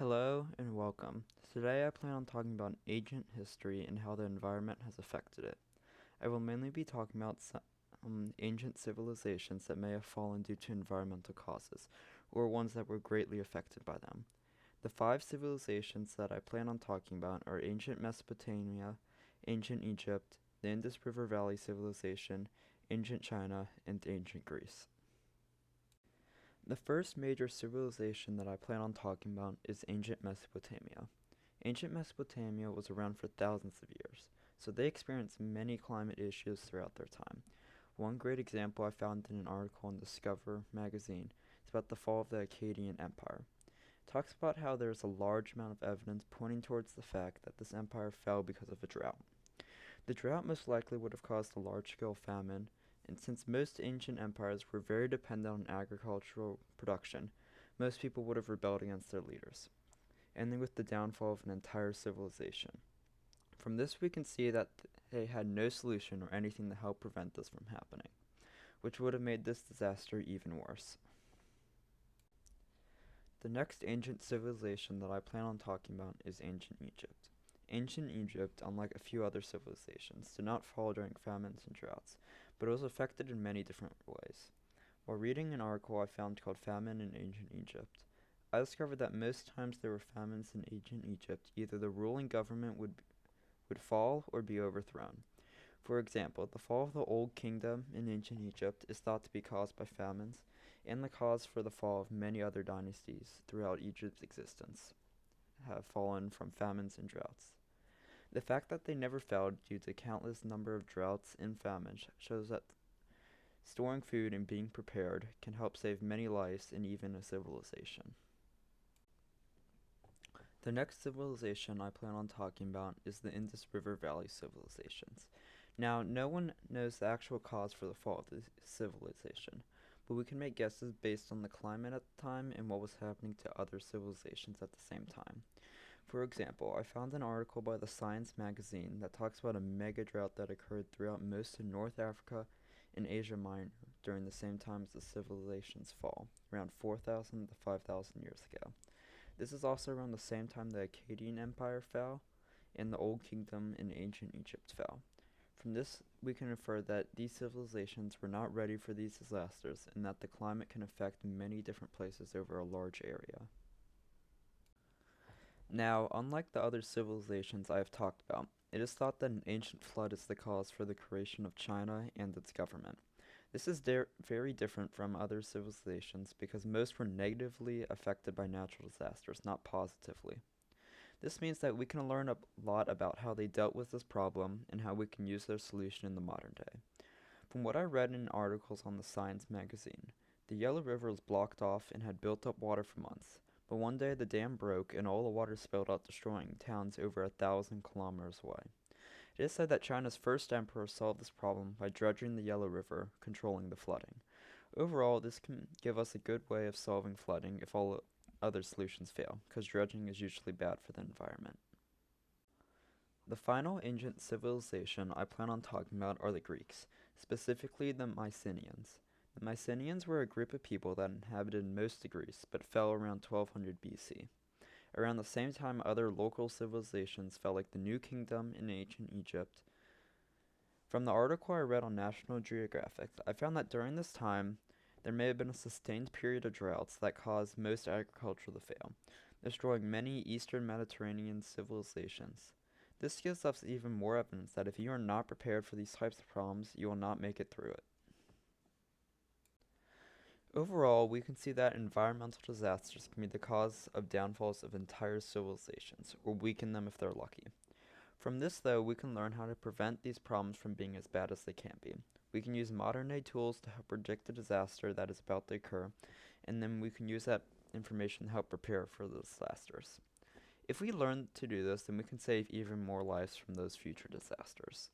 Hello and welcome. Today I plan on talking about ancient history and how the environment has affected it. I will mainly be talking about some ancient civilizations that may have fallen due to environmental causes, or ones that were greatly affected by them. The five civilizations that I plan on talking about are ancient Mesopotamia, ancient Egypt, the Indus River Valley Civilization, ancient China, and ancient Greece. The first major civilization that I plan on talking about is ancient Mesopotamia. Ancient Mesopotamia was around for thousands of years, so they experienced many climate issues throughout their time. One great example I found in an article in Discover magazine is about the fall of the Akkadian Empire. It talks about how there is a large amount of evidence pointing towards the fact that this empire fell because of a drought. The drought most likely would have caused a large-scale famine, and since most ancient empires were very dependent on agricultural production, most people would have rebelled against their leaders, ending with the downfall of an entire civilization. From this we can see that they had no solution or anything to help prevent this from happening, which would have made this disaster even worse. The next ancient civilization that I plan on talking about is ancient Egypt. Ancient Egypt, unlike a few other civilizations, did not fall during famines and droughts, but it was affected in many different ways. While reading an article I found called Famine in Ancient Egypt, I discovered that most times there were famines in ancient Egypt, either the ruling government would fall or be overthrown. For example, the fall of the Old Kingdom in ancient Egypt is thought to be caused by famines, and the cause for the fall of many other dynasties throughout Egypt's existence have fallen from famines and droughts. The fact that they never failed due to countless number of droughts and famines shows that storing food and being prepared can help save many lives and even a civilization. The next civilization I plan on talking about is the Indus River Valley civilizations. Now, no one knows the actual cause for the fall of this civilization, but we can make guesses based on the climate at the time and what was happening to other civilizations at the same time. For example, I found an article by the Science magazine that talks about a mega drought that occurred throughout most of North Africa and Asia Minor during the same time as the civilization's fall, around 4,000 to 5,000 years ago. This is also around the same time the Akkadian Empire fell and the Old Kingdom in ancient Egypt fell. From this, we can infer that these civilizations were not ready for these disasters and that the climate can affect many different places over a large area. Now, unlike the other civilizations I have talked about, it is thought that an ancient flood is the cause for the creation of China and its government. This is very different from other civilizations because most were negatively affected by natural disasters, not positively. This means that we can learn a lot about how they dealt with this problem and how we can use their solution in the modern day. From what I read in articles on the Science magazine, the Yellow River was blocked off and had built up water for months. But one day the dam broke and all the water spilled out, destroying towns over 1,000 kilometers away. It is said that China's first emperor solved this problem by dredging the Yellow River, controlling the flooding. Overall, this can give us a good way of solving flooding if all other solutions fail, because dredging is usually bad for the environment. The final ancient civilization I plan on talking about are the Greeks, specifically the Mycenaeans. The Mycenaeans were a group of people that inhabited most of Greece, but fell around 1200 BC. Around the same time, other local civilizations fell, like the New Kingdom in ancient Egypt. From the article I read on National Geographic, I found that during this time, there may have been a sustained period of droughts that caused most agriculture to fail, destroying many Eastern Mediterranean civilizations. This gives us even more evidence that if you are not prepared for these types of problems, you will not make it through it. Overall, we can see that environmental disasters can be the cause of downfalls of entire civilizations, or weaken them if they're lucky. From this, though, we can learn how to prevent these problems from being as bad as they can be. We can use modern-day tools to help predict a disaster that is about to occur, and then we can use that information to help prepare for the disasters. If we learn to do this, then we can save even more lives from those future disasters.